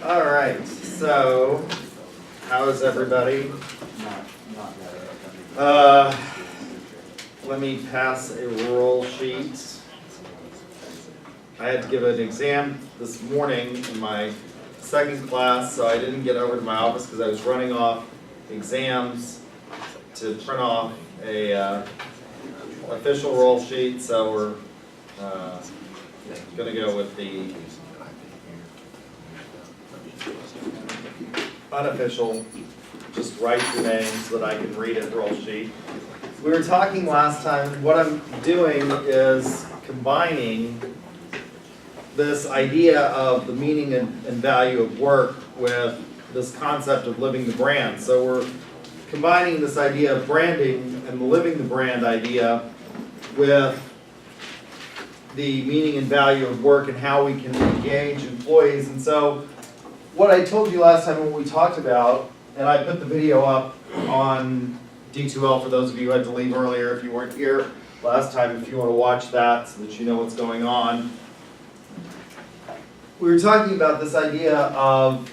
All right, so how is everybody? Let me pass a roll sheet. I had to give an exam this morning in my second class, so I didn't get over to my office because I was running off exams to print off a official roll sheet, so we're going to go with the unofficial, just write your name so that I can read it roll sheet. We were talking last time, what I'm doing is combining this idea of the meaning and value of work with this concept of living the brand. So we're combining this idea of branding and the living the brand idea with the meaning and value of work and how we can engage employees. And so what I told you last time when we talked about, and I put the video up on D2L for those of you who had to leave earlier if you weren't here last time, if you want to watch that so that you know what's going on. We were talking about this idea of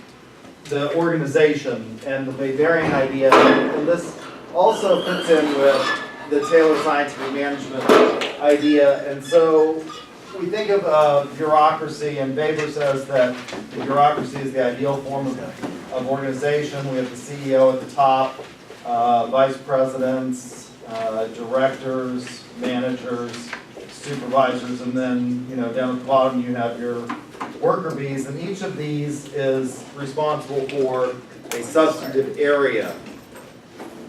the organization and the Weberian idea, and this also fits in with the Taylor Scientific Management idea. And so we think of bureaucracy, and Weber says that the bureaucracy is the ideal form of organization. We have the CEO at the top, vice presidents, directors, managers, supervisors, and then down at the bottom you have your worker bees, and each of these is responsible for a substantive area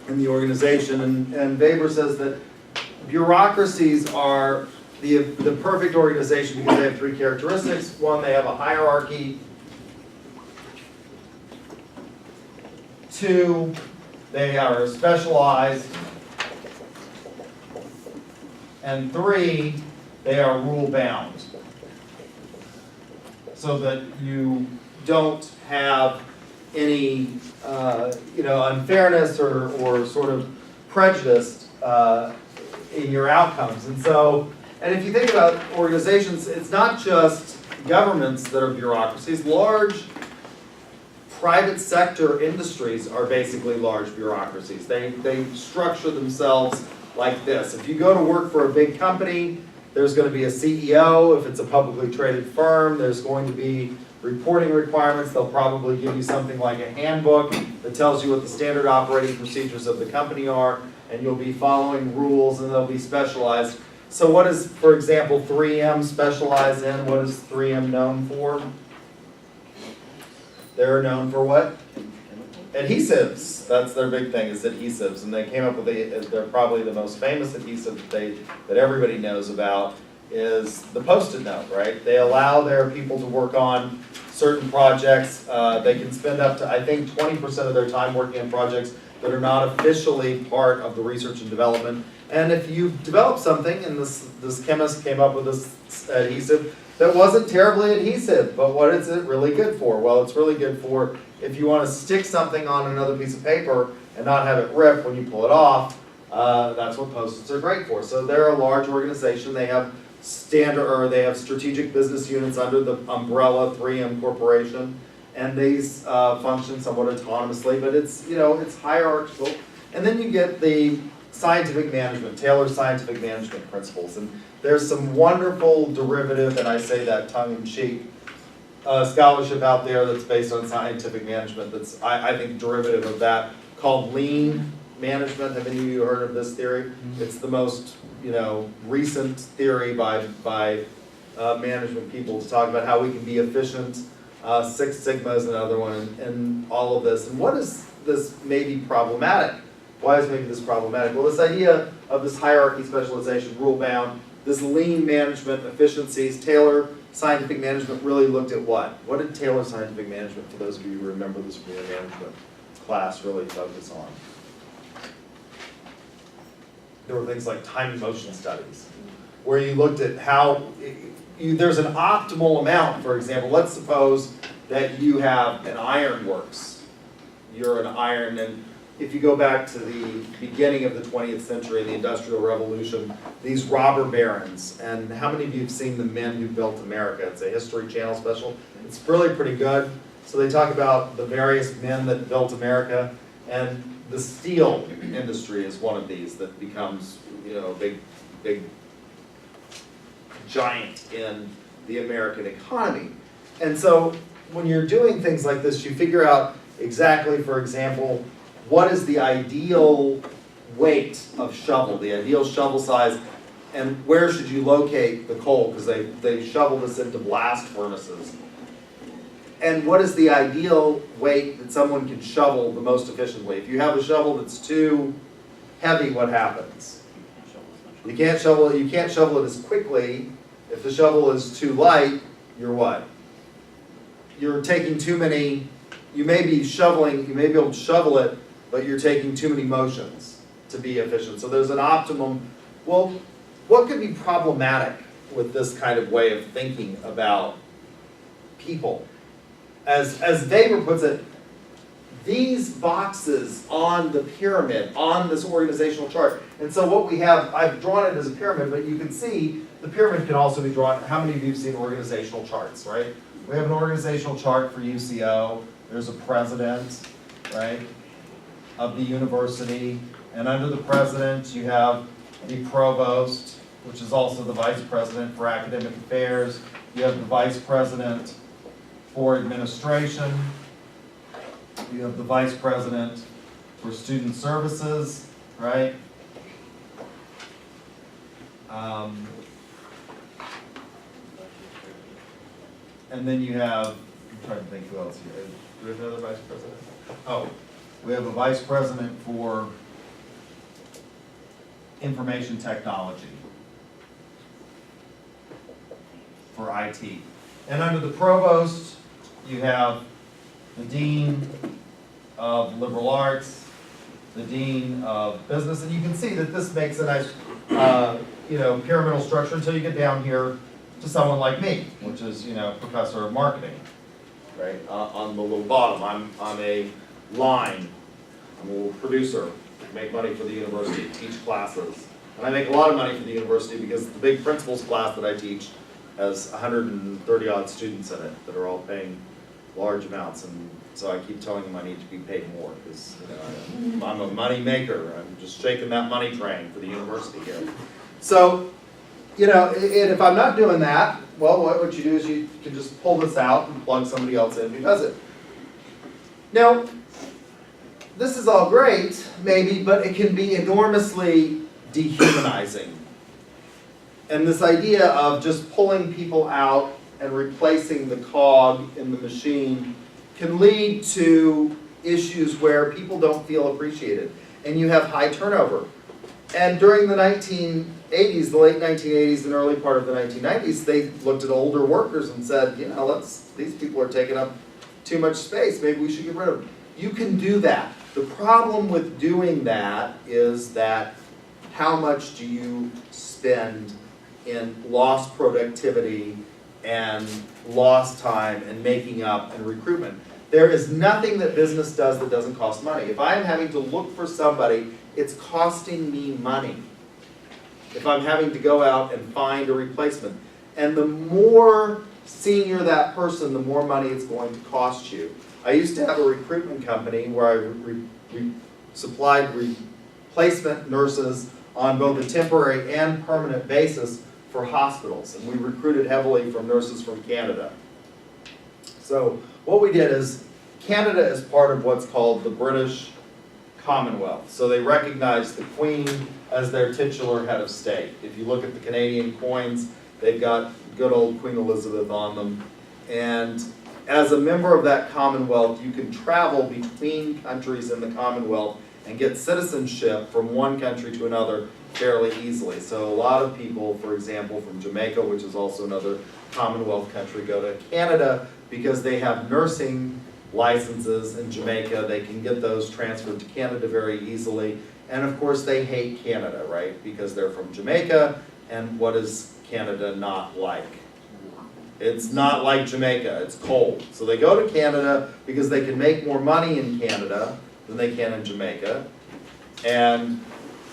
in the organization. And Weber says that bureaucracies are the perfect organization because they have three characteristics. One, they have a hierarchy. Two, they are specialized. And three, they are rule-bound, so that you don't have any unfairness or sort of prejudice in your outcomes. And if you think about organizations, it's not just governments that are bureaucracies. Large private sector industries are basically large bureaucracies. They structure themselves like this. If you go to work for a big company, there's going to be a CEO. If it's a publicly traded firm, there's going to be reporting requirements. They'll probably give you something like a handbook that tells you what the standard operating procedures of the company are, and you'll be following rules, and they'll be specialized. So what is, for example, 3M specialized in? What is 3M known for? They're known for what? Adhesives. That's their big thing, is adhesives. And they came up with they're probably the most famous adhesive that everybody knows about is the Post-it note, right? They allow their people to work on certain projects. They can spend up to, I think, 20% of their time working on projects that are not officially part of the research and development. And if you develop something, and this chemist came up with this adhesive that wasn't terribly adhesive, but what is it really good for? Well, it's really good for if you want to stick something on another piece of paper and not have it rip when you pull it off. That's what Post-its are great for. So they're a large organization. They have strategic business units under the umbrella 3M Corporation, and these function somewhat autonomously, but it's hierarchical. And then you get the scientific management, Taylor's scientific management principles, and there's some wonderful derivative, and I say that tongue-in-cheek, scholarship out there that's based on scientific management that's, I think, derivative of that, called lean management. Have any of you heard of this theory? Mm-hmm. It's the most recent theory by management people to talk about how we can be efficient. Six Sigma is another one, and all of this. And what is this maybe problematic? Why is maybe this problematic? Well, this idea of this hierarchy, specialization, rule-bound, this lean management, efficiencies, Taylor Scientific Management really looked at what? What did Taylor Scientific Management, for those of you who remember this from your management class, really focus on? There were things like time and motion studies, where you looked at how there's an optimal amount. For example, let's suppose that you have an iron works. You're an iron, and if you go back to the beginning of the 20th century, the Industrial Revolution, these robber barons, and how many of you have seen The Men Who Built America? It's a History Channel special. It's really pretty good. So they talk about the various men that built America, and the steel industry is one of these that becomes, a big giant in the American economy. And so when you're doing things like this, you figure out exactly, for example, what is the ideal weight of shovel, the ideal shovel size, and where should you locate the coal, because they shovel this into blast furnaces. And what is the ideal weight that someone can shovel the most efficiently? If you have a shovel that's too heavy, what happens? You can't shovel it as quickly. If the shovel is too light, you're what? You're taking too many, you may be able to shovel it, but you're taking too many motions to be efficient. So there's an optimum. Well, what could be problematic with this kind of way of thinking about people? As Weber puts it, these boxes on the pyramid, on this organizational chart, and so what we have, I've drawn it as a pyramid, but you can see the pyramid can also be drawn. How many of you have seen organizational charts, right? We have an organizational chart for UCO. There's a president, right, of the university, and under the president you have the provost, which is also the vice president for academic affairs. You have the vice president for administration. You have the vice president for student services, right? And then you have, I'm trying to think who else here. Do we have another vice president? Oh, we have a vice president for information technology, for IT. And under the provost, you have the dean of liberal arts, the dean of business, and you can see that this makes a nice, pyramidal structure until you get down here to someone like me, which is, professor of marketing, right? On the little bottom, I'm a line. I'm a little producer. I make money for the university, teach classes, and I make a lot of money for the university because the big principles class that I teach has 130 odd students in it that are all paying large amounts, and so I keep telling them I need to be paid more because I'm a money maker. I'm just shaking that money train for the university here. So, and if I'm not doing that, well, what you do is you can just pull this out and plug somebody else in who does it. Now, this is all great, maybe, but it can be enormously dehumanizing. And this idea of just pulling people out and replacing the cog in the machine can lead to issues where people don't feel appreciated, and you have high turnover. And during the 1980s, the late 1980s and early part of the 1990s, they looked at older workers and said, these people are taking up too much space, maybe we should get rid of them. You can do that. The problem with doing that is that how much do you spend in lost productivity and lost time and making up and recruitment? There is nothing that business does that doesn't cost money. If I'm having to look for somebody, it's costing me money. If I'm having to go out and find a replacement. And the more senior that person, the more money it's going to cost you. I used to have a recruitment company where I supplied replacement nurses on both a temporary and permanent basis for hospitals, and we recruited heavily from nurses from Canada. So what we did is, Canada is part of what's called the British Commonwealth. So they recognize the Queen as their titular head of state. If you look at the Canadian coins, they've got good old Queen Elizabeth on them. And as a member of that Commonwealth, you can travel between countries in the Commonwealth and get citizenship from one country to another fairly easily. So a lot of people, for example, from Jamaica, which is also another Commonwealth country, go to Canada because they have nursing licenses in Jamaica. They can get those transferred to Canada very easily. And of course they hate Canada, right? Because they're from Jamaica, and what is Canada not like? It's not like Jamaica, it's cold. So they go to Canada because they can make more money in Canada than they can in Jamaica, and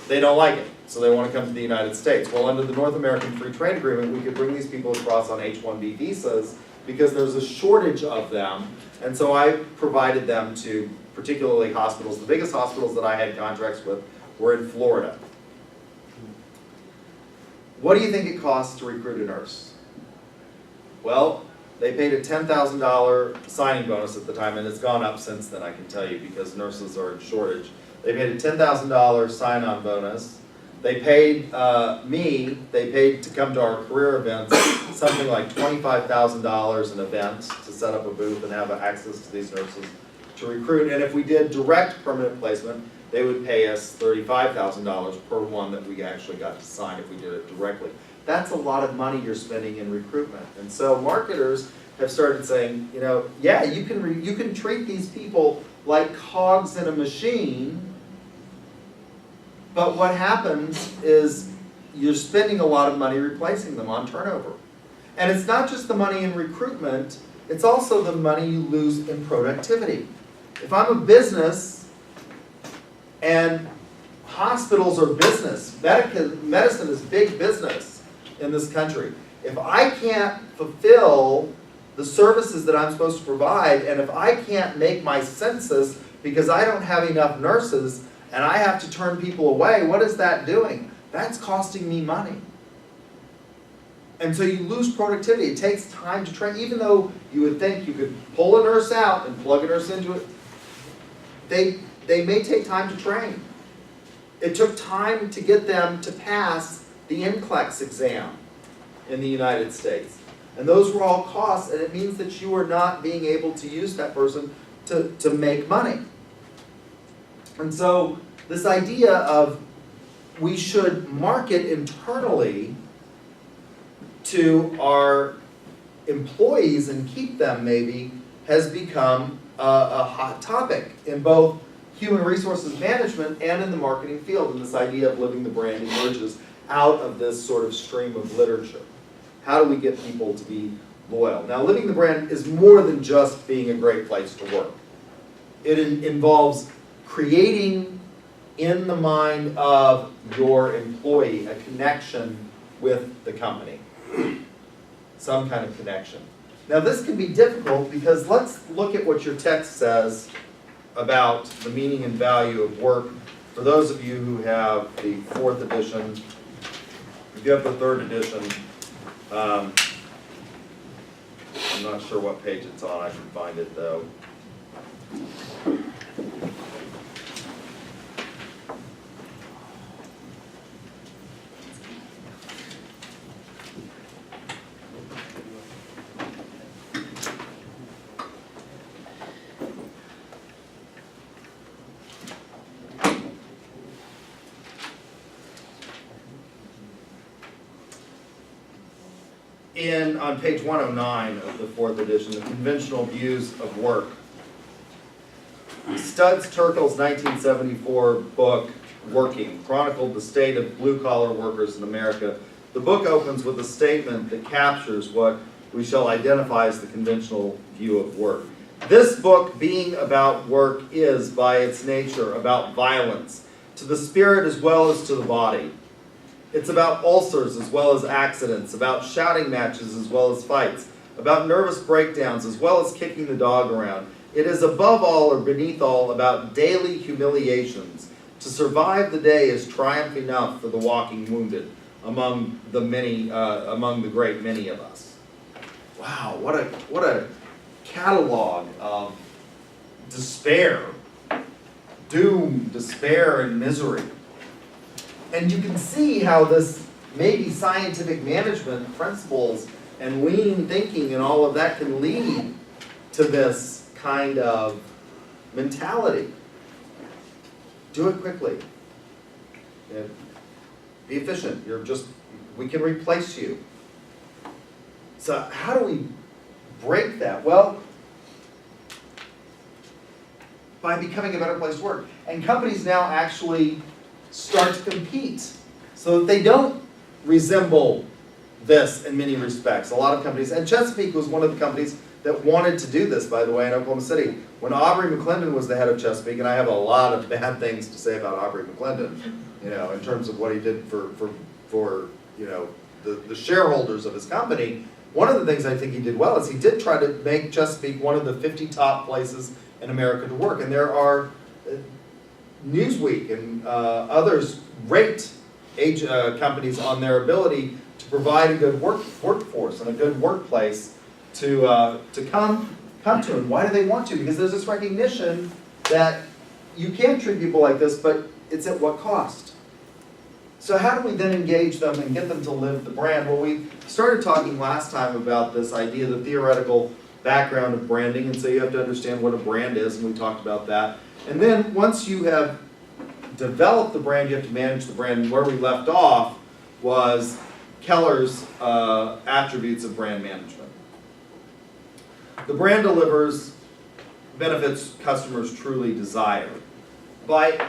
they don't like it. So they want to come to the United States. Well, under the North American Free Trade Agreement, we could bring these people across on H-1B visas because there's a shortage of them, And so I provided them to particularly hospitals. The biggest hospitals that I had contracts with were in Florida. What do you think it costs to recruit a nurse? Well, they paid a $10,000 signing bonus at the time, and it's gone up since then, I can tell you, because nurses are in shortage. They paid a $10,000 sign-on bonus. They paid they paid to come to our career events, something like $25,000 an event to set up a booth and have access to these nurses to recruit. And if we did direct permanent placement, they would pay us $35,000 per one that we actually got to sign if we did it directly. That's a lot of money you're spending in recruitment. And so marketers have started saying, you know, yeah, you can treat these people like cogs in a machine, but what happens is you're spending a lot of money replacing them on turnover. And it's not just the money in recruitment, it's also the money you lose in productivity. If I'm a business, and hospitals are business, medicine is big business in this country. If I can't fulfill the services that I'm supposed to provide, and if I can't make my census because I don't have enough nurses, and I have to turn people away, what is that doing? That's costing me money. And so you lose productivity. It takes time to train. Even though you would think you could pull a nurse out and plug a nurse into it, they may take time to train. It took time to get them to pass the NCLEX exam in the United States. And those were all costs, and it means that you are not being able to use that person to make money. And so this idea of we should market internally to our employees and keep them maybe has become a hot topic in both human resources management and in the marketing field. And this idea of living the brand emerges out of this sort of stream of literature. How do we get people to be loyal? Now, living the brand is more than just being a great place to work. It involves creating in the mind of your employee a connection with the company. Some kind of connection. Now this can be difficult because let's look at what your text says about the meaning and value of work. For those of you who have the 4th edition, if you have the 3rd edition, I'm not sure what page it's on, I can find it though. On page 109 of the 4th edition, the conventional views of work. Studs Terkel's 1974 book, Working, chronicled the state of blue-collar workers in America. The book opens with a statement that captures what we shall identify as the conventional view of work. This book, being about work, is, by its nature, about violence, to the spirit as well as to the body. It's about ulcers as well as accidents, about shouting matches as well as fights, about nervous breakdowns as well as kicking the dog around. It is above all or beneath all about daily humiliations. To survive the day is triumph enough for the walking wounded among the many, among the great many of us. Wow, what a catalog of despair, doom, despair, and misery. And you can see how this maybe scientific management principles and lean thinking and all of that can lead to this kind of mentality. Do it quickly. Be efficient. We can replace you. So how do we break that? Well, by becoming a better place to work. And companies now actually start to compete so that they don't resemble this in many respects. A lot of companies, and Chesapeake was one of the companies that wanted to do this, by the way, in Oklahoma City. When Aubrey McClendon was the head of Chesapeake, and I have a lot of bad things to say about Aubrey McClendon, in terms of what he did for the shareholders of his company, one of the things I think he did well is he did try to make Chesapeake one of the 50 top places in America to work. And there are Newsweek and others rate companies on their ability to provide a good workforce and a good workplace to come to. And why do they want to? Because there's this recognition that you can treat people like this, but it's at what cost? So how do we then engage them and get them to live the brand? Well, we started talking last time about this idea, the theoretical background of branding, and so you have to understand what a brand is, and we talked about that. And then once you have developed the brand, you have to manage the brand. And where we left off was Keller's attributes of brand management. The brand delivers benefits customers truly desire. By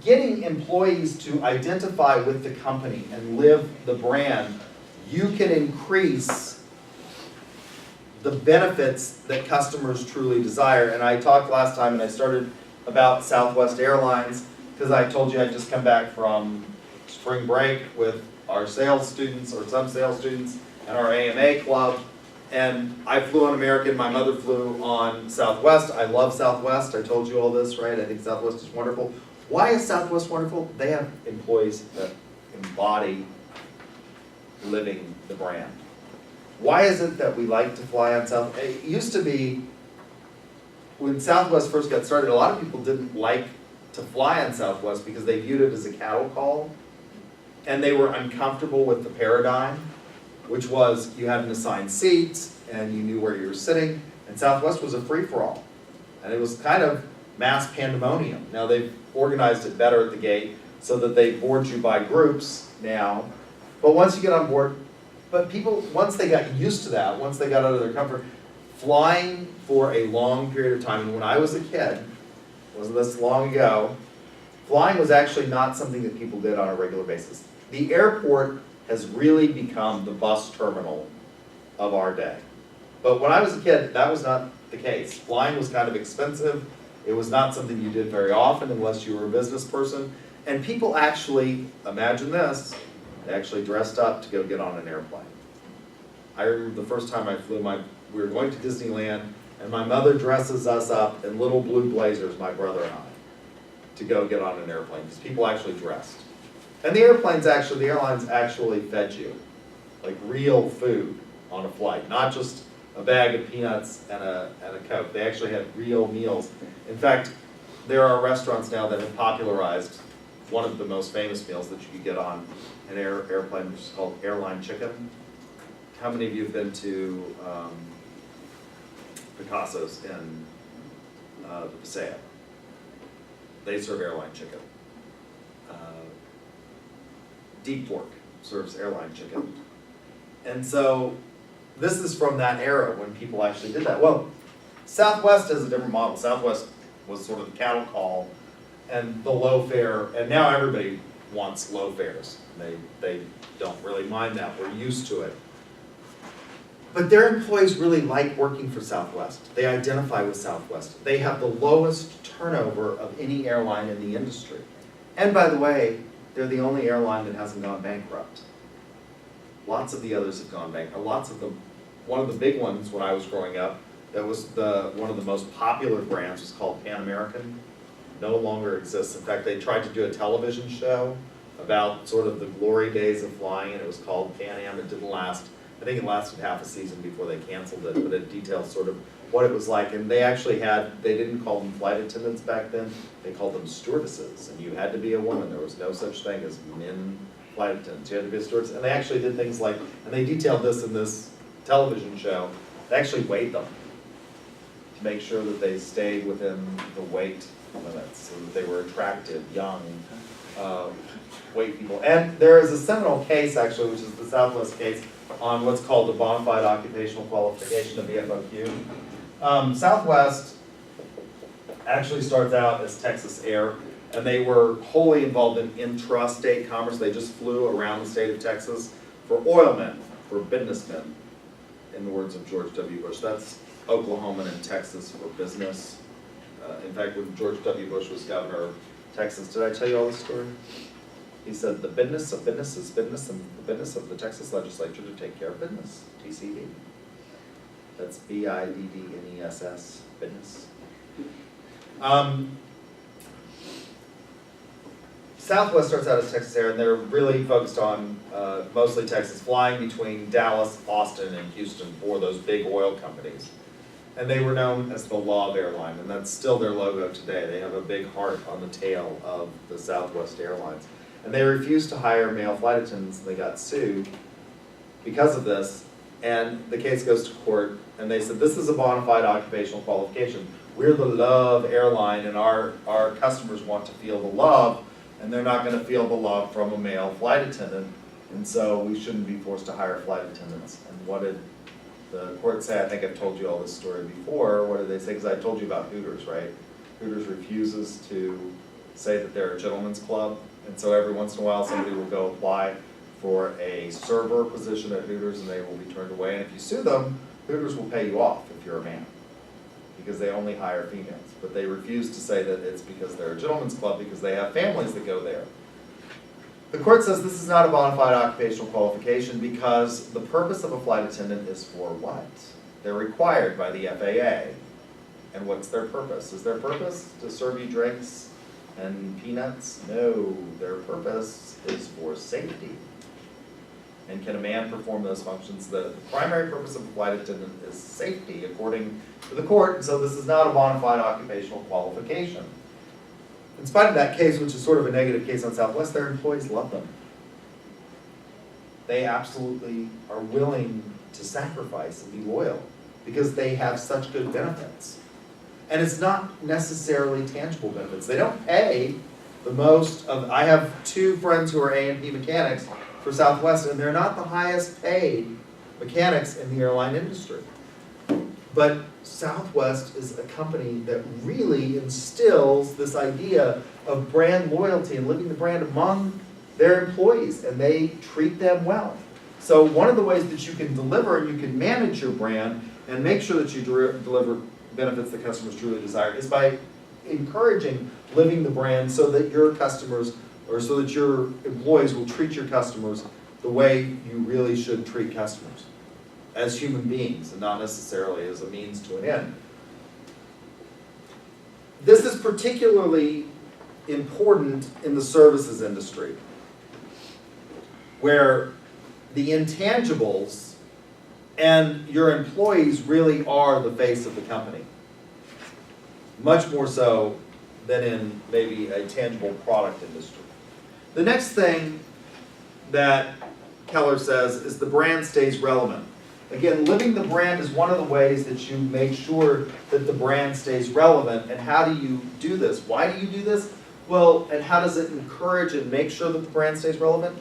getting employees to identify with the company and live the brand, you can increase the benefits that customers truly desire. And I talked last time, and I started about Southwest Airlines, because I told you I'd just come back from spring break with our sales students, or some sales students, and our AMA club. And I flew on American, my mother flew on Southwest. I love Southwest, I told you all this, right? I think Southwest is wonderful. Why is Southwest wonderful? They have employees that embody living the brand. Why is it that we like to fly on Southwest? It used to be, when Southwest first got started, a lot of people didn't like to fly on Southwest because they viewed it as a cattle call, and they were uncomfortable with the paradigm, which was you had an assigned seat and you knew where you were sitting, and Southwest was a free-for-all. And it was kind of mass pandemonium. Now they've organized it better at the gate so that they board you by groups now, but once you get on board, but people, once they got used to that, once they got out of their comfort, flying for a long period of time, and when I was a kid, it wasn't this long ago, flying was actually not something that people did on a regular basis. The airport has really become the bus terminal of our day. But when I was a kid, that was not the case. Flying was kind of expensive. It was not something you did very often unless you were a business person. And people actually, imagine this, they actually dressed up to go get on an airplane. I remember the first time I flew, we were going to Disneyland, and my mother dresses us up in little blue blazers, my brother and I, to go get on an airplane, because people actually dressed. And the airlines actually fed you, like real food on a flight, not just a bag of peanuts and a Coke. They actually had real meals. In fact, there are restaurants now that have popularized one of the most famous meals that you could get on an airplane, which is called airline chicken. How many of you have been to Picasso's in the Paseo? They serve airline chicken. Deep Fork serves airline chicken. And so this is from that era when people actually did that. Well, Southwest has a different model. Southwest was sort of the cattle call and the low fare, and now everybody wants low fares. They don't really mind that. We're used to it. But their employees really like working for Southwest. They identify with Southwest. They have the lowest turnover of any airline in the industry. And by the way, they're the only airline that hasn't gone bankrupt. Lots of the others have gone bankrupt. Lots of them. One of the big ones when I was growing up, that was one of the most popular brands was called Pan American. No longer exists. In fact, they tried to do a television show about sort of the glory days of flying, and it was called Pan Am. It didn't last. I think it lasted half a season before they canceled it, but it details sort of what it was like. And they actually they didn't call them flight attendants back then, they called them stewardesses, and you had to be a woman. There was no such thing as men flight attendants. You had to be a stewardess. And they actually did things like, and they detailed this in this television show, they actually weighed them to make sure that they stayed within the weight limits, so that they were attractive, young, weight people. And there is a seminal case, actually, which is the Southwest case, on what's called the bona fide occupational qualification of the FOQ. Southwest actually starts out as Texas Air, and they were wholly involved in intrastate commerce. They just flew around the state of Texas for oilmen, for businessmen, in the words of George W. Bush. That's Oklahoma and Texas for business. In fact, when George W. Bush was governor of Texas, did I tell you all this story? He said, the business of business is business, and the business of the Texas legislature to take care of business, TCB. That's BIDDNESS, business. Southwest starts out as Texas Air, and they're really focused on mostly Texas, flying between Dallas, Austin, and Houston for those big oil companies. And they were known as the Love Airline, and that's still their logo today. They have a big heart on the tail of the Southwest Airlines. And they refused to hire male flight attendants, and they got sued because of this. And the case goes to court, and they said, this is a bona fide occupational qualification. We're the Love Airline, and our customers want to feel the love, and they're not going to feel the love from a male flight attendant, and so we shouldn't be forced to hire flight attendants. And what did the court say? I think I've told you all this story before. What did they say? Because I told you about Hooters, right? Hooters refuses to say that they're a gentleman's club, and so every once in a while somebody will go apply for a server position at Hooters, and they will be turned away. And if you sue them, Hooters will pay you off if you're a man, because they only hire females. But they refuse to say that it's because they're a gentleman's club, because they have families that go there. The court says this is not a bona fide occupational qualification because the purpose of a flight attendant is for what? They're required by the FAA. And what's their purpose? Is their purpose to serve you drinks and peanuts? No, their purpose is for safety. And can a man perform those functions? The primary purpose of a flight attendant is safety, according to the court, and so this is not a bona fide occupational qualification. In spite of that case, which is sort of a negative case on Southwest, their employees love them. They absolutely are willing to sacrifice and be loyal because they have such good benefits. And it's not necessarily tangible benefits. They don't pay the most of, I have two friends who are A&P mechanics for Southwest, and they're not the highest paid mechanics in the airline industry. But Southwest is a company that really instills this idea of brand loyalty and living the brand among their employees, and they treat them well. So one of the ways that you can deliver and you can manage your brand and make sure that you deliver benefits that customers truly desire is by encouraging living the brand so that your customers, or so that your employees will treat your customers the way you really should treat customers, as human beings and not necessarily as a means to an end. This is particularly important in the services industry, where the intangibles and your employees really are the face of the company. Much more so than in maybe a tangible product industry. The next thing that Keller says is the brand stays relevant. Again, living the brand is one of the ways that you make sure that the brand stays relevant. And how do you do this? Why do you do this? Well, and how does it encourage and make sure that the brand stays relevant?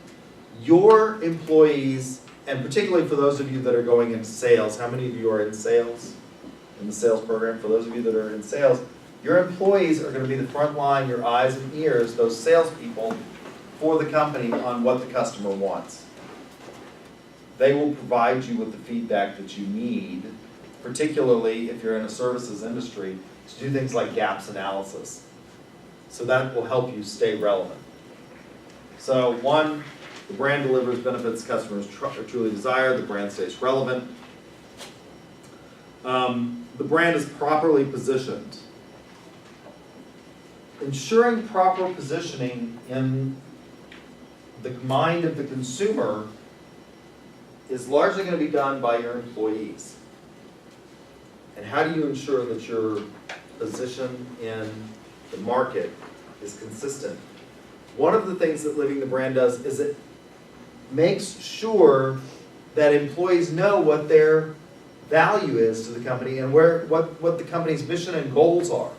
Your employees, and particularly for those of you that are going into sales, how many of you are in sales, in the sales program? For those of you that are in sales, your employees are going to be the front line, your eyes and ears, those salespeople for the company on what the customer wants. They will provide you with the feedback that you need, particularly if you're in a services industry, to do things like gaps analysis. So that will help you stay relevant. So one, the brand delivers benefits customers truly desire. The brand stays relevant. The brand is properly positioned. Ensuring proper positioning in the mind of the consumer is largely going to be done by your employees. And how do you ensure that your position in the market is consistent? One of the things that Living the Brand does is it makes sure that employees know what their value is to the company and what the company's mission and goals are.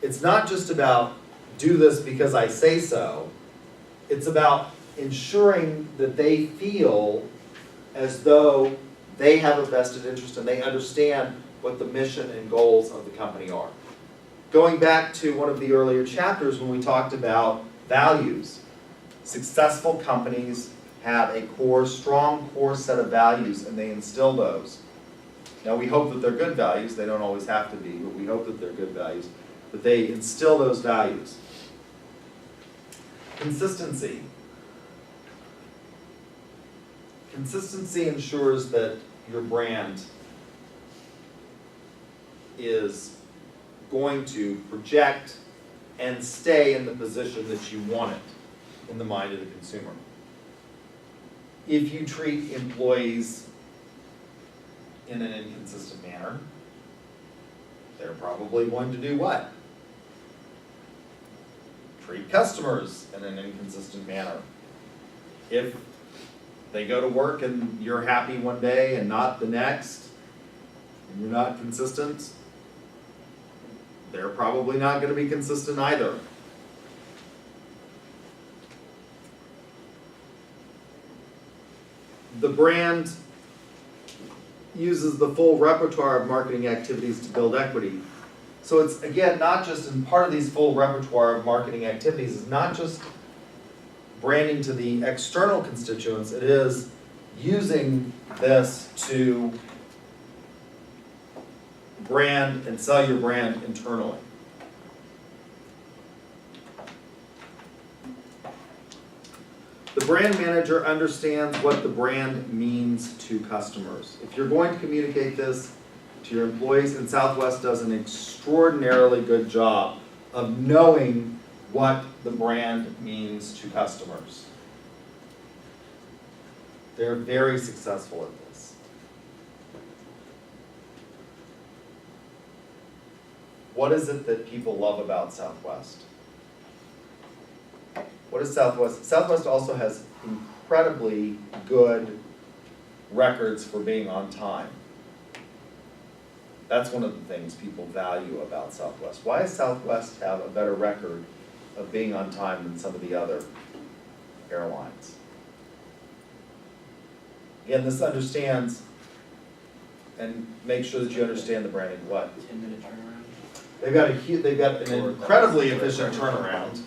It's not just about do this because I say so. It's about ensuring that they feel as though they have a vested interest and they understand what the mission and goals of the company are. Going back to one of the earlier chapters when we talked about values, successful companies have a strong core set of values, and they instill those. Now we hope that they're good values. They don't always have to be, but we hope that they're good values. But they instill those values. Consistency. Consistency ensures that your brand is going to project and stay in the position that you want it in the mind of the consumer. If you treat employees in an inconsistent manner, they're probably going to do what? Treat customers in an inconsistent manner. If they go to work and you're happy one day and not the next, and you're not consistent, they're probably not going to be consistent either. The brand uses the full repertoire of marketing activities to build equity. So it's, again, not just in part of these full repertoire of marketing activities, it's not just branding to the external constituents, it is using this to brand and sell your brand internally. The brand manager understands what the brand means to customers. If you're going to communicate this to your employees, and Southwest does an extraordinarily good job of knowing what the brand means to customers. They're very successful at this. What is it that people love about Southwest? What is Southwest? Southwest also has incredibly good records for being on time. That's one of the things people value about Southwest. Why does Southwest have a better record of being on time than some of the other airlines? Again, this understands, and make sure that you understand the branding. What? 10-minute turnaround. They've got an incredibly efficient turnaround,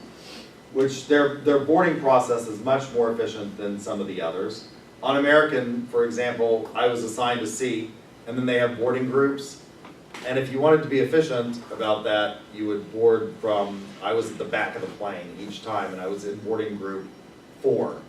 which their boarding process is much more efficient than some of the others. On American, for example, I was assigned a seat, and then they have boarding groups. And if you wanted to be efficient about that, you would board from, I was at the back of the plane each time, and I was in boarding group 4.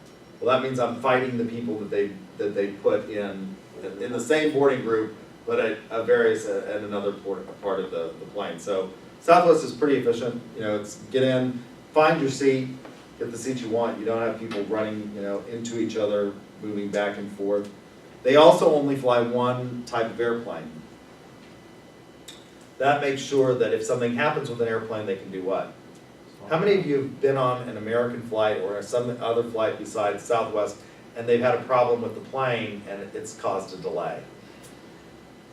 Well, that means I'm fighting the people that they put in the same boarding group, but at another part of the plane. So Southwest is pretty efficient. You know, it's get in, find your seat, get the seat you want. You don't have people running, into each other, moving back and forth. They also only fly one type of airplane. That makes sure that if something happens with an airplane, they can do what? How many of you have been on an American flight or some other flight besides Southwest, and they've had a problem with the plane and it's caused a delay?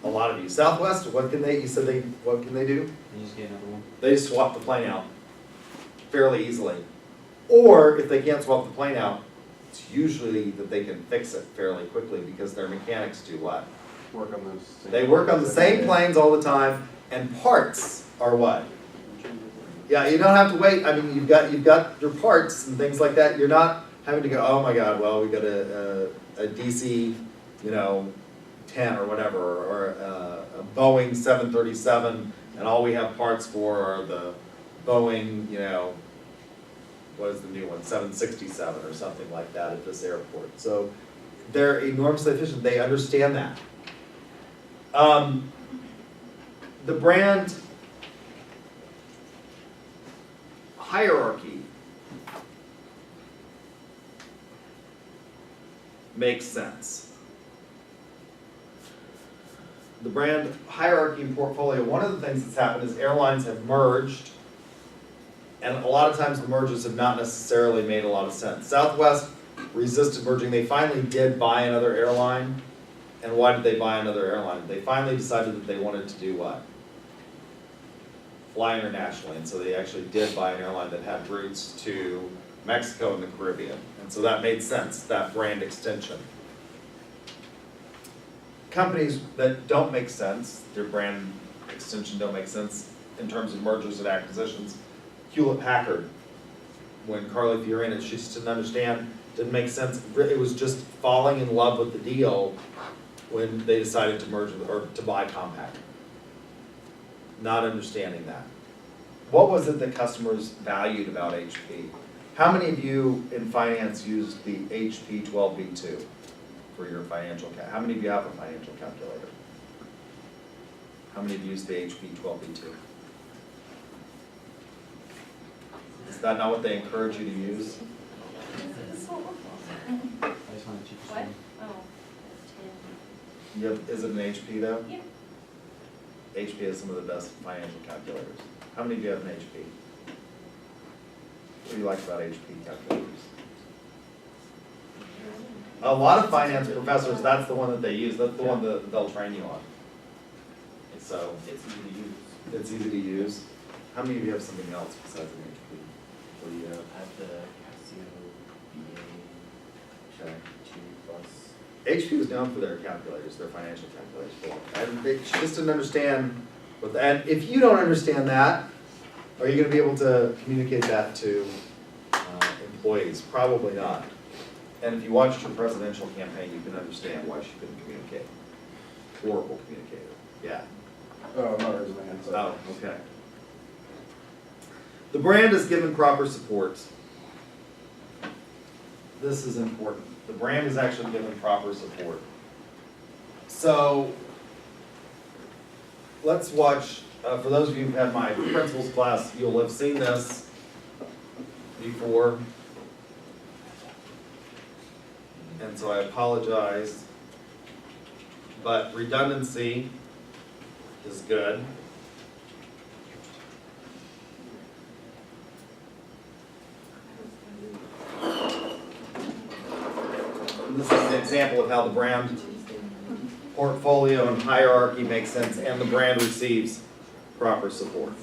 A lot of you. Southwest, what can they do? You just get another one. They swap the plane out fairly easily. Or if they can't swap the plane out, it's usually that they can fix it fairly quickly because their mechanics do what? Work on those. They work on the same planes all the time, and parts are what? Yeah, you don't have to wait. I mean, you've got your parts and things like that. You're not having to go, oh my God, well, we got a DC, 10 or whatever, or a Boeing 737, and all we have parts for are the Boeing, what is the new one, 767 or something like that at this airport. So they're enormously efficient. They understand that. The brand hierarchy makes sense. The brand hierarchy and portfolio, one of the things that's happened is airlines have merged, and a lot of times the mergers have not necessarily made a lot of sense. Southwest resisted merging. They finally did buy another airline. And why did they buy another airline? They finally decided that they wanted to do what? Fly internationally. And so they actually did buy an airline that had routes to Mexico and the Caribbean. And so that made sense, that brand extension. Companies that don't make sense, their brand extension don't make sense in terms of mergers and acquisitions. Hewlett-Packard, when Carly Fiorina, she just didn't understand, didn't make sense. It was just falling in love with the deal when they decided to merge or to buy Compaq. Not understanding that. What was it that customers valued about HP? How many of you in finance use the HP 12B2 for your financial how many of you have a financial calculator? How many of you use the HP 12B2? Is that not what they encourage you to use? I just want to cheap What? one. Oh, Is it an HP though? Yeah. HP has some of the best financial calculators. How many of you have an HP? What do you like about HP calculators? A lot of finance professors, that's the one that they use, that's the one that they'll train you on. So, It's easy to use. it's easy to use. How many of you have something else besides an HP? What do you have? I have the Casio BA Okay. 2 Plus. HP was known for their calculators, their financial calculators. And they just didn't understand, and if you don't understand that, are you gonna be able to communicate that to employees? Probably not. And if you watched her presidential campaign, you can understand why she couldn't communicate. Horrible communicator, yeah. Oh, not raising my hand, sorry. Oh, okay. The brand is given proper support. This is important. The brand is actually given proper support. So, let's watch, for those of you who've had my principles class, you'll have seen this before. And so I apologize, but redundancy is good. And this is an example of how the brand portfolio and hierarchy makes sense and the brand receives proper support.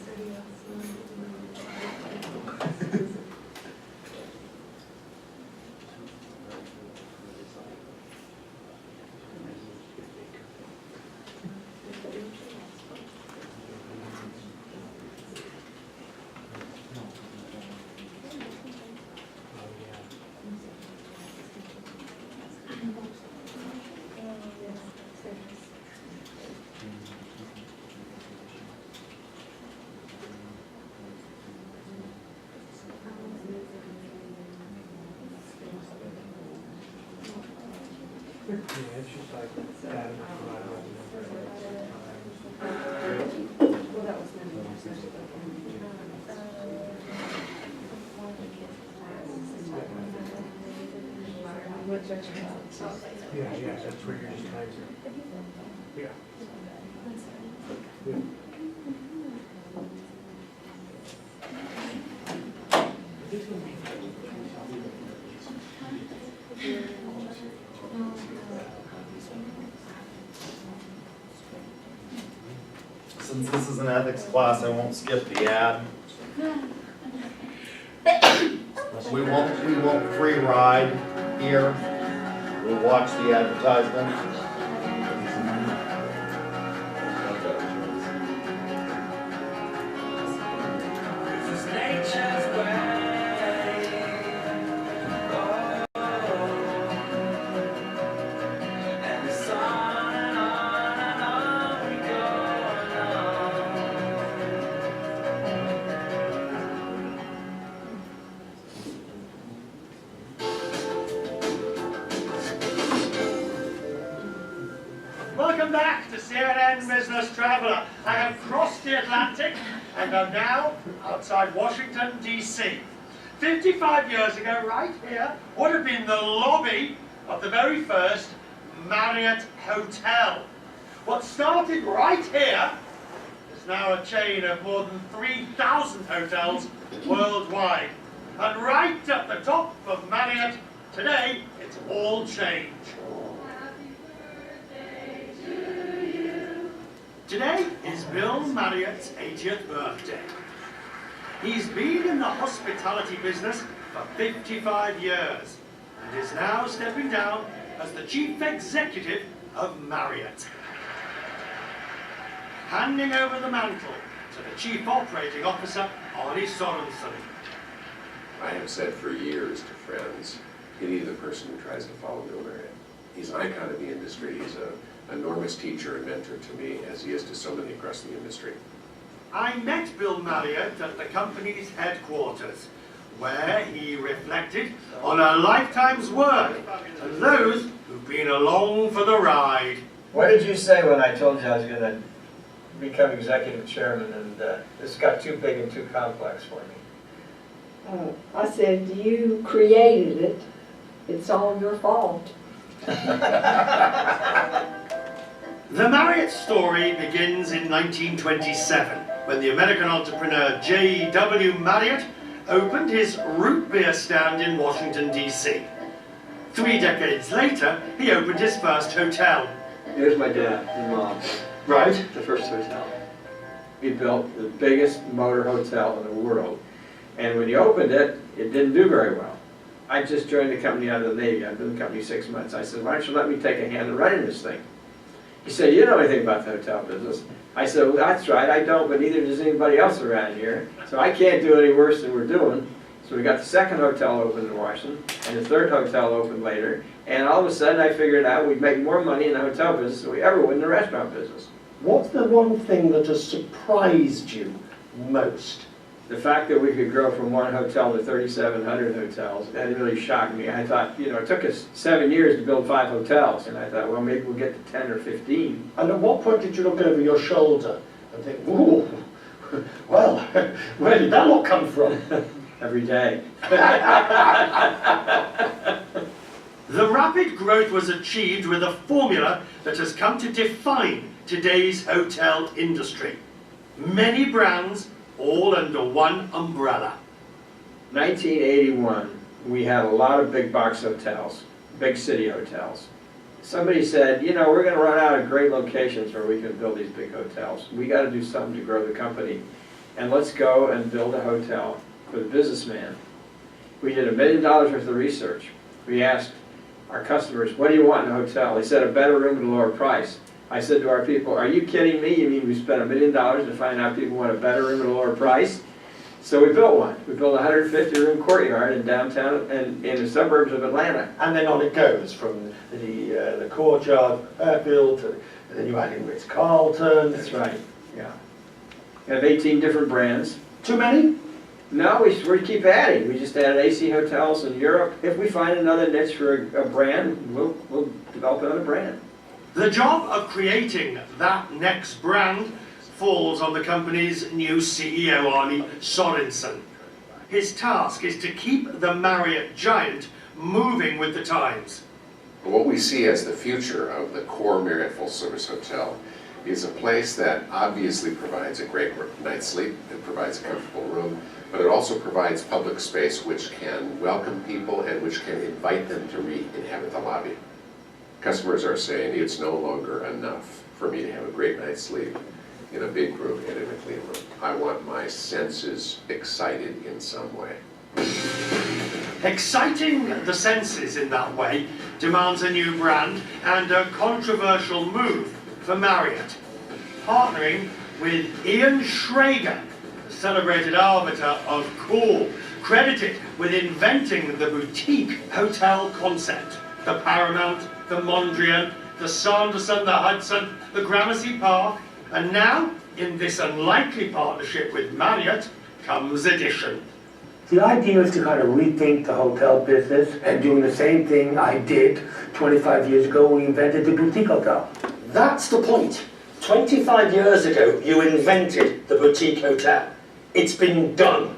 Yeah, it's just like that. Yeah, that's where you're just trying to. Yeah. Yeah. Since this is an ethics class, I won't skip the ad. We won't free ride here. We'll watch the advertisement. Welcome back to CNN Business Traveler. I have crossed the Atlantic and am now outside Washington, D.C. 55 years ago, right here, would have been the lobby of the very first Marriott Hotel. What started right here is now a chain of more than 3,000 hotels worldwide. And right at the top of Marriott, today, it's all change. Today is Bill Marriott's 80th birthday. He's been in the hospitality business for 55 years and is now stepping down as the chief executive of Marriott. Handing over the mantle to the chief operating officer, Arnie Sorensen. I have said for years to friends, you need the person who tries to follow Bill Marriott. He's an icon of the industry. He's an enormous teacher and mentor to me, as he is to so many across the industry. I met Bill Marriott at the company's headquarters, where he reflected on a lifetime's work and those who've been along for the ride. What did you say when I told you I was going to become executive chairman and this got too big and too complex for me? I said, you created it. It's all your fault. The Marriott story begins in 1927 when the American entrepreneur J.W. Marriott opened his root beer stand in Washington, D.C. 3 decades later, he opened his first hotel. Here's my dad and mom. Right. The first hotel. He built the biggest motor hotel in the world. And when he opened it, it didn't do very well. I just joined the company out of the Navy. I've been in the company 6 months. I said, why don't you let me take a hand in running this thing? He said, you know anything about the hotel business? I said, well, that's right, I don't, but neither does anybody else around here. So I can't do any worse than we're doing. So we got the second hotel open in Washington, and the third hotel opened later. And all of a sudden I figured out we'd make more money in the hotel business than we ever would in the restaurant business. What's the one thing that has surprised you most? The fact that we could grow from one hotel to 3,700 hotels, that really shocked me. I thought, you know, it took us 7 years to build 5 hotels, and I thought, well, maybe we'll get to 10 or 15. And at what point did you look over your shoulder and think, ooh, well, where did that all come from? Every day. The rapid growth was achieved with a formula that has come to define today's hotel industry. Many brands, all under one umbrella. 1981, we had a lot of big box hotels, big city hotels. Somebody said, you know, we're going to run out of great locations where we can build these big hotels. We got to do something to grow the company. And let's go and build a hotel for the businessman. We did $1 million worth of research. We asked our customers, what do you want in a hotel? They said a better room at a lower price. I said to our people, are you kidding me? You mean we spent $1 million to find out people want a better room at a lower price? So we built one. We built a 150-room courtyard in downtown and in the suburbs of Atlanta. And then on it goes, from the courtyard, airfield, to the new adding Ritz-Carlton. That's right, yeah. We have 18 different brands. Too many? No, we keep adding. We just added AC hotels in Europe. If we find another niche for a brand, we'll develop another brand. The job of creating that next brand falls on the company's new CEO, Arne Sorensen. His task is to keep the Marriott giant moving with the times. What we see as the future of the core Marriott full-service hotel is a place that obviously provides a great night's sleep, it provides a comfortable room, but it also provides public space which can welcome people and which can invite them to re-inhabit the lobby. Customers are saying it's no longer enough for me to have a great night's sleep in a big room and in a clean room. I want my senses excited in some way. Exciting the senses in that way demands a new brand and a controversial move for Marriott. Partnering with Ian Schrager, the celebrated arbiter of cool, credited with inventing the boutique hotel concept. The Paramount, the Mondrian, the Sanderson, the Hudson, the Gramercy Park, and now, in this unlikely partnership with Marriott, comes Edition. The idea is to kind of rethink the hotel business and doing the same thing I did 25 years ago when we invented the boutique hotel. That's the point. 25 years ago, you invented the boutique hotel. It's been done.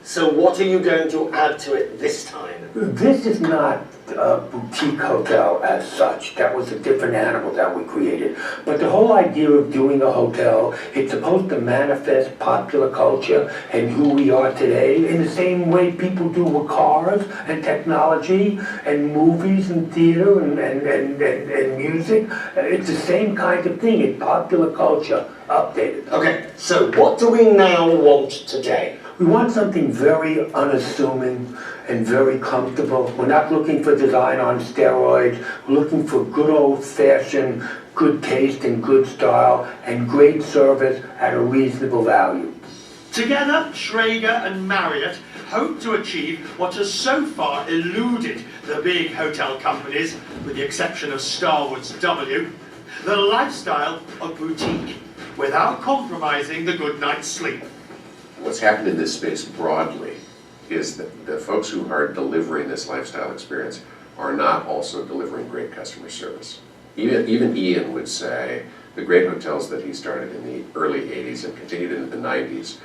So what are you going to add to it this time? This is not a boutique hotel as such. That was a different animal that we created. But the whole idea of doing a hotel, it's supposed to manifest popular culture and who we are today in the same way people do with cars and technology and movies and theater and music. It's the same kind of thing. It's popular culture updated. Okay, so what do we now want today? We want something very unassuming and very comfortable. We're not looking for design on steroids. We're looking for good old-fashioned, good taste and good style and great service at a reasonable value. Together, Schrager and Marriott hope to achieve what has so far eluded the big hotel companies, with the exception of Starwood's W, the lifestyle of boutique, without compromising the good night's sleep. What's happened in this space broadly is that the folks who are delivering this lifestyle experience are not also delivering great customer service. Even Ian would say the great hotels that he started in the early 80s and continued into the 90s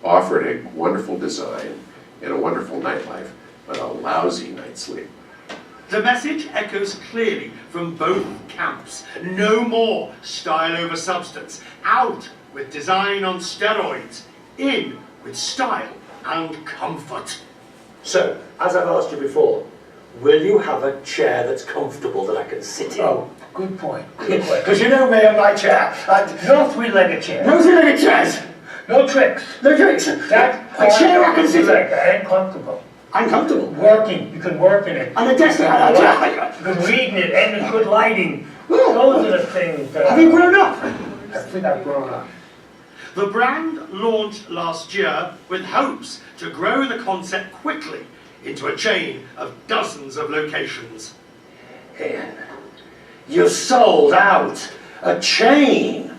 offered a wonderful design and a wonderful nightlife, but a lousy night's sleep. The message echoes clearly from both camps. No more style over substance. Out with design on steroids. In with style and comfort. So, as I've asked you before, will you have a chair that's comfortable that I can sit in? Oh, good point, good point. Because you know me and my chair. No three-legged chair. No three-legged chairs. No tricks. No tricks. That A chair I can sit in. and comfortable. Uncomfortable. Working, you can work in it. And a desk. You can read in it, and it's good lighting. Those are the things that... Have you grown up? I think I've grown up. The brand launched last year with hopes to grow the concept quickly into a chain of dozens of locations. Ian, you sold out. A chain.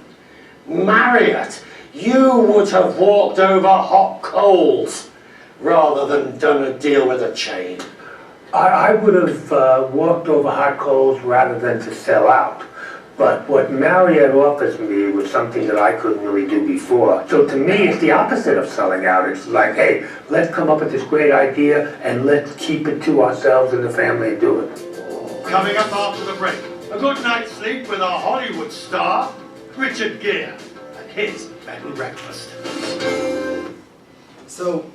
Marriott. You would have walked over hot coals rather than done a deal with a chain. I would have walked over hot coals rather than to sell out. But what Marriott offers me was something that I couldn't really do before. So to me, it's the opposite of selling out. It's like, hey, let's come up with this great idea and let's keep it to ourselves and the family and do it. Coming up after the break, a good night's sleep with our Hollywood star, Richard Gere, and his bed and breakfast. So,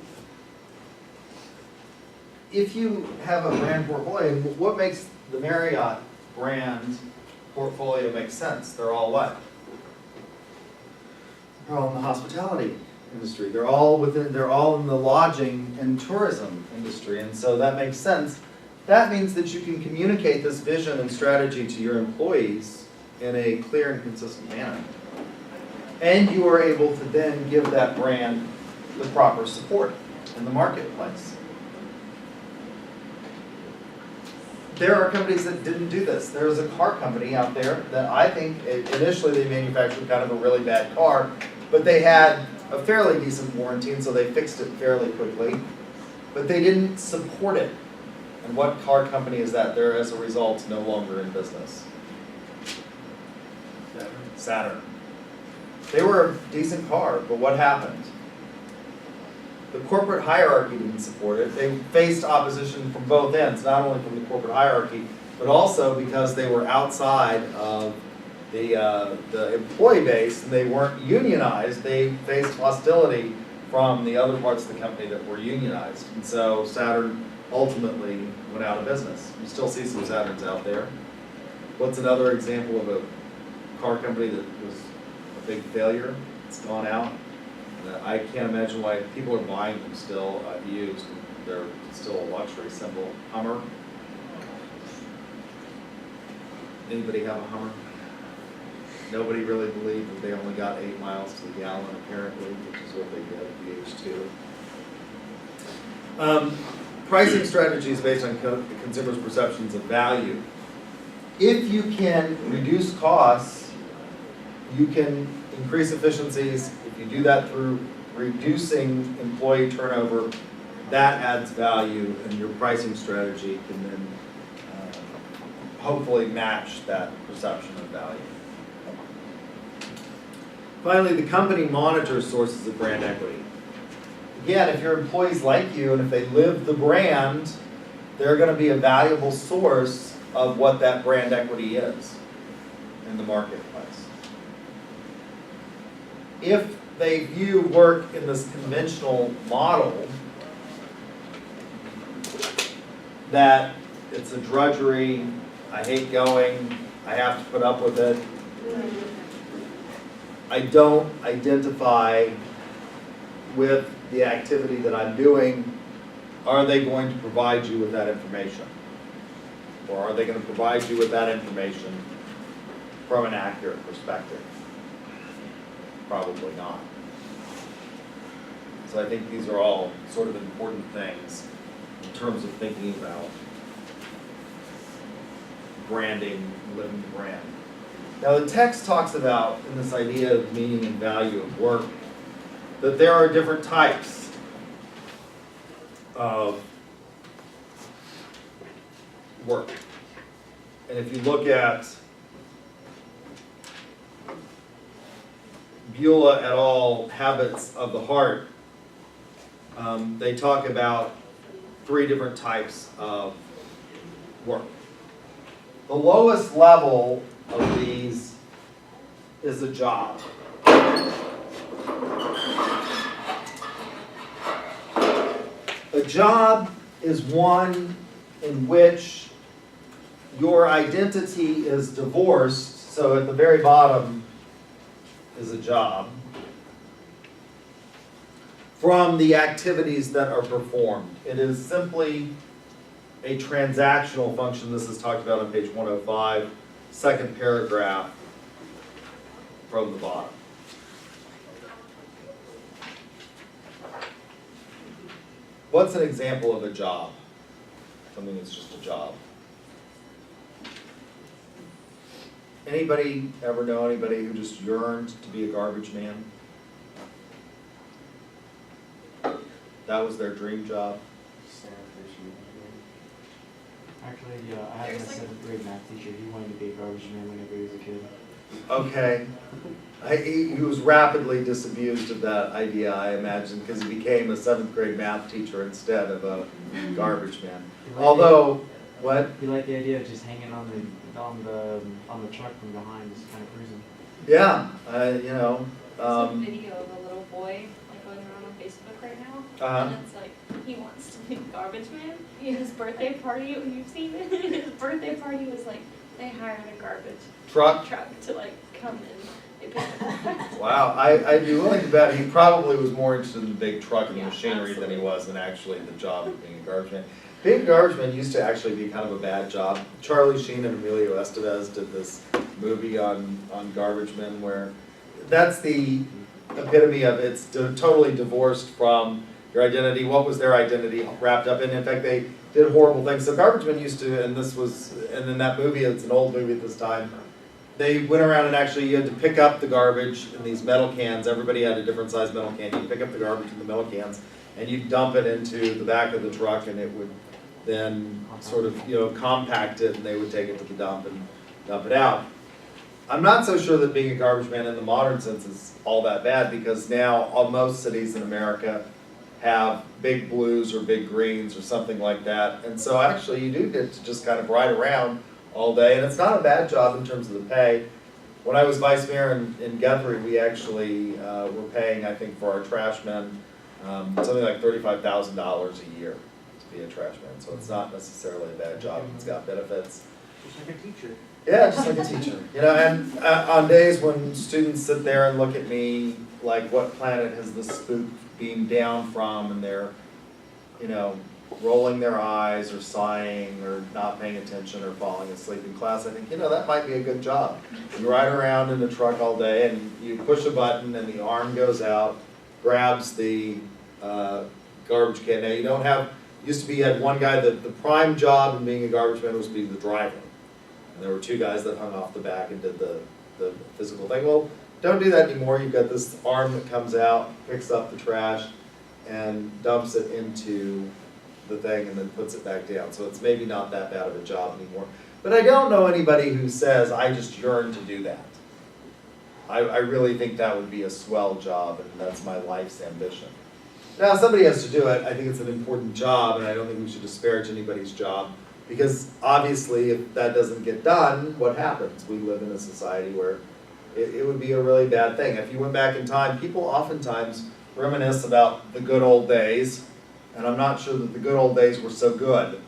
if you have a brand portfolio, what makes the Marriott brand portfolio make sense? They're all what? They're all in the hospitality industry. They're all in the lodging and tourism industry, and so that makes sense. That means that you can communicate this vision and strategy to your employees in a clear and consistent manner. And you are able to then give that brand the proper support in the marketplace. There are companies that didn't do this. There's a car company out there that I think initially they manufactured kind of a really bad car, but they had a fairly decent warranty, and so they fixed it fairly quickly. But they didn't support it. And what car company is that? They're, as a result, no longer in business. Saturn. They were a decent car, but what happened? The corporate hierarchy didn't support it. They faced opposition from both ends, not only from the corporate hierarchy, but also because they were outside of the employee base and they weren't unionized. They faced hostility from the other parts of the company that were unionized. And so Saturn ultimately went out of business. You still see some Saturns out there. What's another example of a car company that was a big failure? It's gone out. I can't imagine why people are buying them still used. They're still a luxury symbol. Hummer. Anybody have a Hummer? Nobody really believed that they only got 8 miles to the gallon, apparently, which is what they did at the H2. Pricing strategy is based on consumers' perceptions of value. If you can reduce costs, you can increase efficiencies. If you do that through reducing employee turnover, that adds value, and your pricing strategy can then hopefully match that perception of value. Finally, the company monitors sources of brand equity. Again, if your employees like you and if they live the brand, they're going to be a valuable source of what that brand equity is in the marketplace. If they view work in this conventional model, that it's a drudgery, I hate going, I have to put up with it, I don't identify with the activity that I'm doing, are they going to provide you with that information? Or are they going to provide you with that information from an accurate perspective? Probably not. So I think these are all sort of important things in terms of thinking about branding, living the brand. Now the text talks about, in this idea of meaning and value of work, that there are different types of work. And if you look at Beulah et al. Habits of the Heart, they talk about 3 different types of work. The lowest level of these is a job. A job is one in which your identity is divorced, so at the very bottom is a job, from the activities that are performed. It is simply a transactional function. This is talked about on page 105, second paragraph from the bottom. What's an example of a job? Something that's just a job. Anybody ever know anybody who just yearned to be a garbage man? That was their dream job. Actually, yeah, I had a 7th grade math teacher. He wanted to be a garbage man whenever he was a kid. Okay. He was rapidly disabused of that idea, I imagine, because he became a 7th grade math teacher instead of a garbage man. What? What? He liked the idea of just hanging on the truck from behind, just kind of cruising. Yeah, There's a video of a little boy like going around on Facebook right now, and it's like he wants to be a garbage man. His birthday party, you've seen it. His birthday party was like they hired a garbage Truck? to like come in. They picked him up. Wow, I'd be willing to bet he probably was more interested in the big truck and Yeah, machinery than he absolutely. was in actually the job of being a garbage man. Being a garbage man used to actually be kind of a bad job. Charlie Sheen and Emilio Estevez did this movie on garbage men where that's the epitome of it's totally divorced from your identity. What was their identity wrapped up in? In fact, they did horrible things. So garbage men used to, and in that movie, it's an old movie at this time, they went around and actually you had to pick up the garbage in these metal cans. Everybody had a different size metal can. You'd pick up the garbage in the metal cans and you'd dump it into the back of the truck and it would then sort of, compact it and they would take it to the dump and dump it out. I'm not so sure that being a garbage man in the modern sense is all that bad because now most cities in America have big blues or big greens or something like that. And so actually you do get to just kind of ride around all day, and it's not a bad job in terms of the pay. When I was vice mayor in Guthrie, we actually were paying, I think, for our trash men something like $35,000 a year to be a trash man. So it's not necessarily a bad job. It's got benefits. Just like a teacher. Yeah, just like a teacher. And on days when students sit there and look at me like, what planet has this spook beamed down from, and they're, rolling their eyes or sighing or not paying attention or falling asleep in class, I think, that might be a good job. You ride around in the truck all day and you push a button and the arm goes out, grabs the garbage can. Now you don't have, you had one guy that the prime job in being a garbage man was being the driver. And there were 2 guys that hung off the back and did the physical thing. Well, don't do that anymore. You've got this arm that comes out, picks up the trash, and dumps it into the thing and then puts it back down. So it's maybe not that bad of a job anymore. But I don't know anybody who says, I just yearn to do that. I really think that would be a swell job and that's my life's ambition. Now, if somebody has to do it, I think it's an important job and I don't think we should disparage anybody's job because obviously if that doesn't get done, what happens? We live in a society where it would be a really bad thing. If you went back in time, people oftentimes reminisce about the good old days. And I'm not sure that the good old days were so good.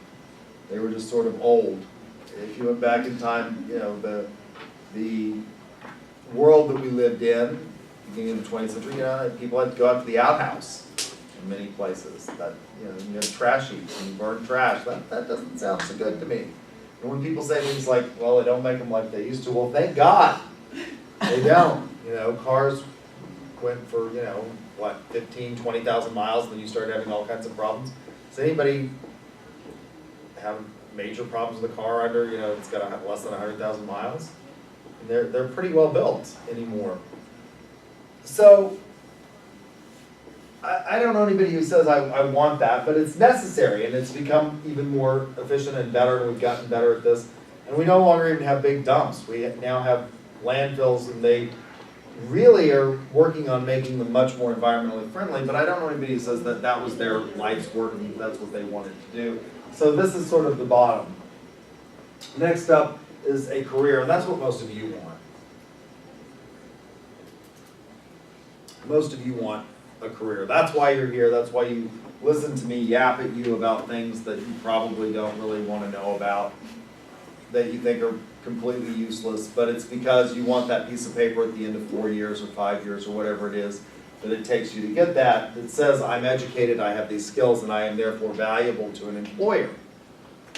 They were just sort of old. If you went back in time, the world that we lived in, beginning of the 20th century, people had to go out to the outhouse in many places. That you had trash heaps and you burned trash. That doesn't sound so good to me. And when people say things like, well, they don't make them like they used to, well, thank God they don't. Cars went for, 15, 20,000 miles, and then you started having all kinds of problems. Does anybody have major problems with a car under, it's got less than 100,000 miles? And they're pretty well built anymore. So, I don't know anybody who says I want that, but it's necessary, and it's become even more efficient and better, and we've gotten better at this. And we no longer even have big dumps. We now have landfills, and they really are working on making them much more environmentally friendly, but I don't know anybody who says that that was their life's work and that's what they wanted to do. So this is sort of the bottom. Next up is a career, and that's what most of you want. Most of you want a career. That's why you're here. That's why you listen to me yap at you about things that you probably don't really want to know about, that you think are completely useless, but it's because you want that piece of paper at the end of 4 years or 5 years or whatever it is that it takes you to get that says I'm educated, I have these skills, and I am therefore valuable to an employer.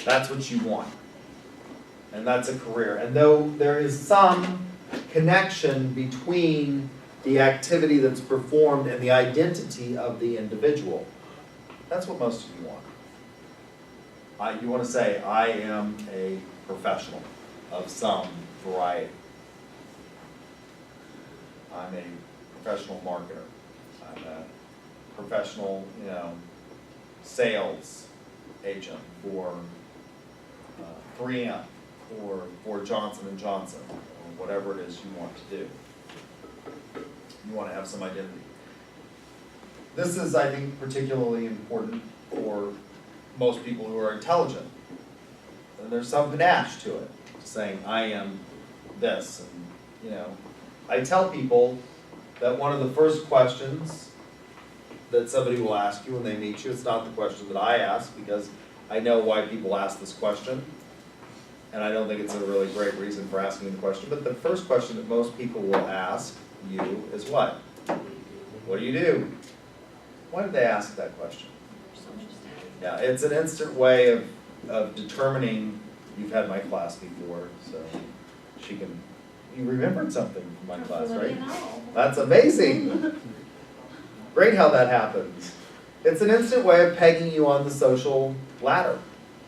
That's what you want. And that's a career. And though there is some connection between the activity that's performed and the identity of the individual, that's what most of you want. You want to say, I am a professional of some variety. I'm a professional marketer. I'm a professional, sales agent for 3M or for Johnson & Johnson or whatever it is you want to do. You want to have some identity. This is, I think, particularly important for most people who are intelligent. And there's some panache to it, saying, I am this. And, I tell people that one of the first questions that somebody will ask you when they meet you, it's not the question that I ask, because I know why people ask this question. And I don't think it's a really great reason for asking the question. But the first question that most people will ask you is what? What do you do? Why did they ask that question? Yeah, it's an instant way of determining. You've had my class before, so you remembered something from my class, right? That's amazing. Great how that happens. It's an instant way of pegging you on the social ladder.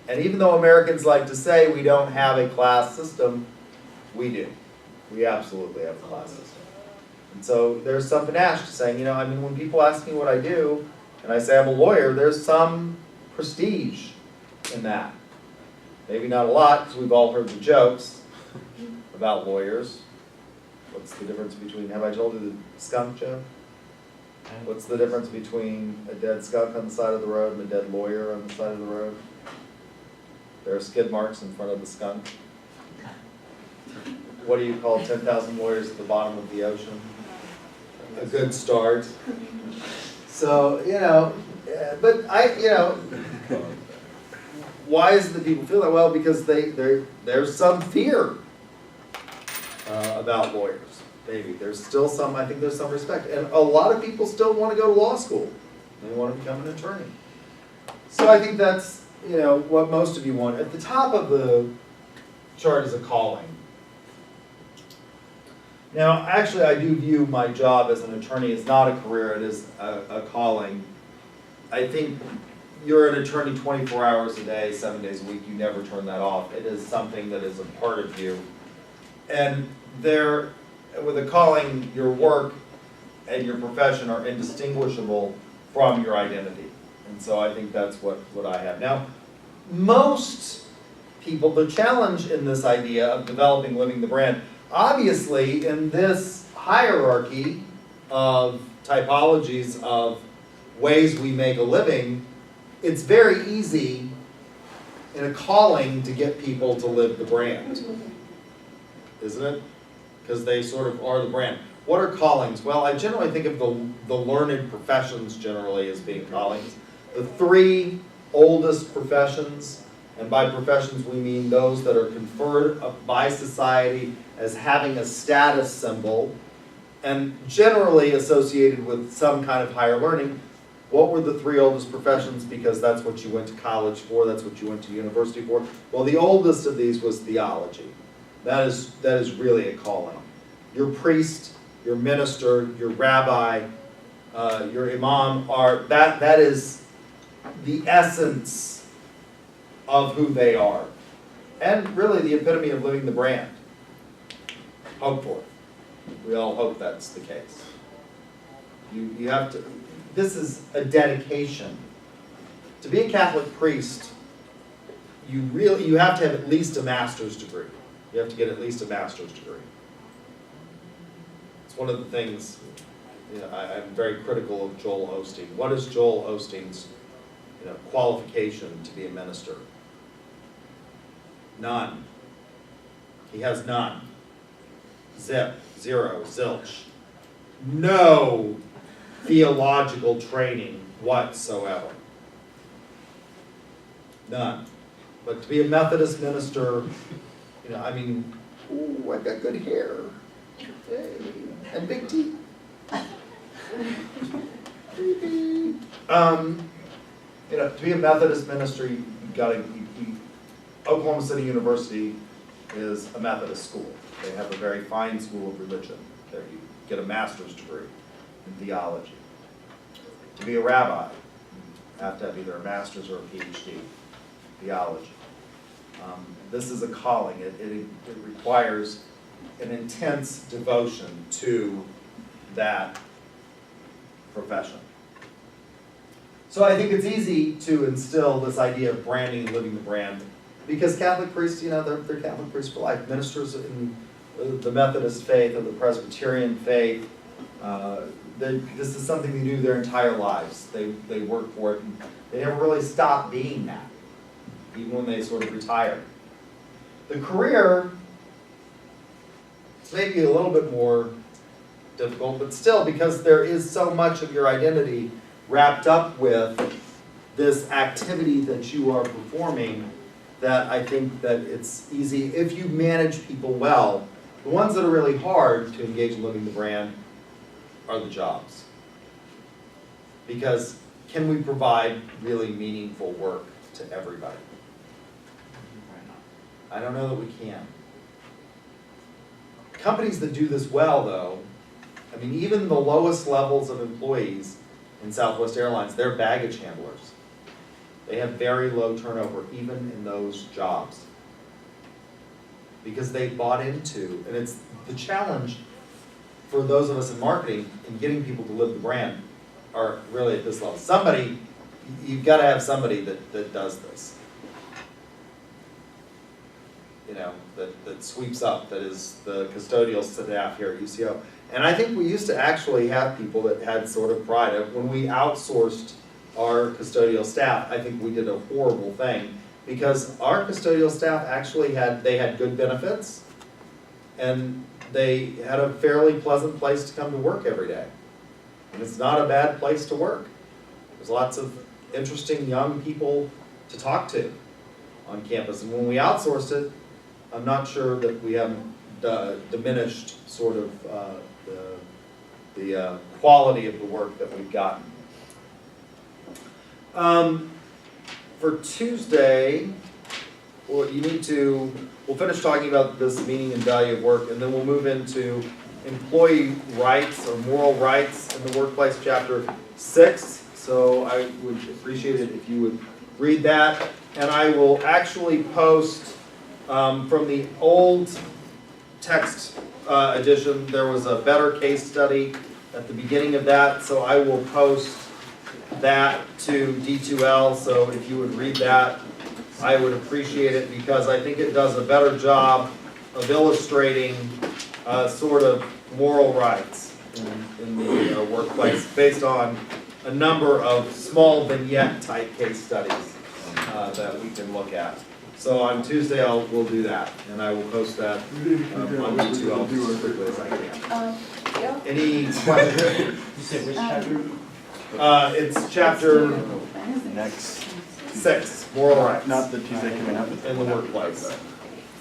And even though Americans like to say we don't have a class system, we do. We absolutely have a class system. And so there's some panache to saying, when people ask me what I do, and I say I'm a lawyer, there's some prestige in that. Maybe not a lot, because we've all heard the jokes about lawyers. What's the difference between, have I told you the skunk joke? What's the difference between a dead skunk on the side of the road and a dead lawyer on the side of the road? There are skid marks in front of the skunk. What do you call 10,000 lawyers at the bottom of the ocean? A good start. So, but why is it that people feel that? Well, because there's some fear about lawyers. Maybe there's still some. I think there's some respect, and a lot of people still want to go to law school. They want to become an attorney. So I think that's what most of you want. At the top of the chart is a calling. Now, actually, I do view my job as an attorney as not a career; it is a calling. I think you're an attorney 24 hours a day, 7 days a week. You never turn that off. It is something that is a part of you. And with a calling, your work and your profession are indistinguishable from your identity. And so I think that's what I have. Now, most people, the challenge in this idea of developing Living the Brand, obviously in this hierarchy of typologies of ways we make a living, it's very easy in a calling to get people to live the brand, isn't it? Because they sort of are the brand. What are callings? Well, I generally think of the learned professions generally as being callings. The three oldest professions, and by professions we mean those that are conferred by society as having a status symbol and generally associated with some kind of higher learning. What were the three oldest professions? Because that's what you went to college for, that's what you went to university for. Well, the oldest of these was theology. That is really a calling. Your priest, your minister, your rabbi, your imam that is the essence of who they are. And really the epitome of living the brand. Hopefully. We all hope that's the case. You have to, this is a dedication. To be a Catholic priest, you have to have at least a master's degree. You have to get at least a master's degree. It's one of the things, I'm very critical of Joel Osteen. What is Joel Osteen's qualification to be a minister? None. He has none. Zip, zero, zilch. No theological training whatsoever. None. But to be a Methodist minister, ooh, I've got good hair. Hey, and big teeth. To be a Methodist minister, you gotta, Oklahoma City University is a Methodist school. They have a very fine school of religion. There you get a master's degree in theology. To be a rabbi, you have to have either a master's or a PhD, theology. This is a calling. It requires an intense devotion to that profession. So I think it's easy to instill this idea of branding and living the brand, because Catholic priests, they're Catholic priests for life. Ministers in the Methodist faith or the Presbyterian faith, this is something they do their entire lives. They work for it, and they never really stop being that, even when they sort of retire. The career is maybe a little bit more difficult, but still, because there is so much of your identity wrapped up with this activity that you are performing, that I think that it's easy, if you manage people well. The ones that are really hard to engage in living the brand are the jobs. Because can we provide really meaningful work to everybody? I don't know that we can. Companies that do this well, though, even the lowest levels of employees in Southwest Airlines, they're baggage handlers. They have very low turnover, even in those jobs. Because they bought into, and it's the challenge for those of us in marketing in getting people to live the brand are really at this level. You've got to have somebody that does this. That sweeps up, that is the custodial staff here at UCO. And I think we used to actually have people that had sort of pride. When we outsourced our custodial staff, I think we did a horrible thing, because our custodial staff actually had good benefits, and they had a fairly pleasant place to come to work every day. And it's not a bad place to work. There's lots of interesting young people to talk to on campus. And when we outsourced it, I'm not sure that we haven't diminished sort of the quality of the work that we've gotten. For Tuesday, we'll finish talking about this meaning and value of work, and then we'll move into employee rights or moral rights in the workplace, chapter 6. So I would appreciate it if you would read that. And I will actually post from the old text edition, there was a better case study at the beginning of that, so I will post that to D2L, so if you would read that, I would appreciate it, because I think it does a better job of illustrating sort of moral rights in the workplace, based on a number of small vignette type case studies that we can look at. So on Tuesday, we'll do that, and I will post that on D2L as quickly as I can. Yeah. Any questions? You said which chapter? It's chapter Next, 6, moral rights not the Tuesday coming up. in the workplace.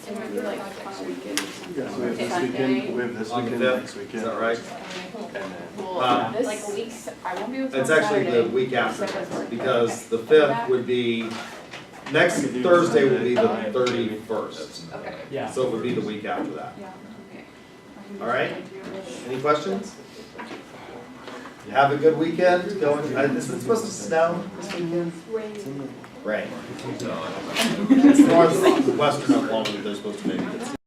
It might be like on a weekend. Yeah, so we have this weekend, we have this On the weekend, 5th, next weekend. is that right? And then, Well, Like a week. I won't be able to. It's actually the week after, because the 5th would be, next Thursday would be the 31st. Okay. Yeah. So it would be the week after that. Yeah, okay. All right. Any questions? Have a good weekend. Is it supposed to snow this weekend? Rain. It's north, western Oklahoma, they're supposed to maybe get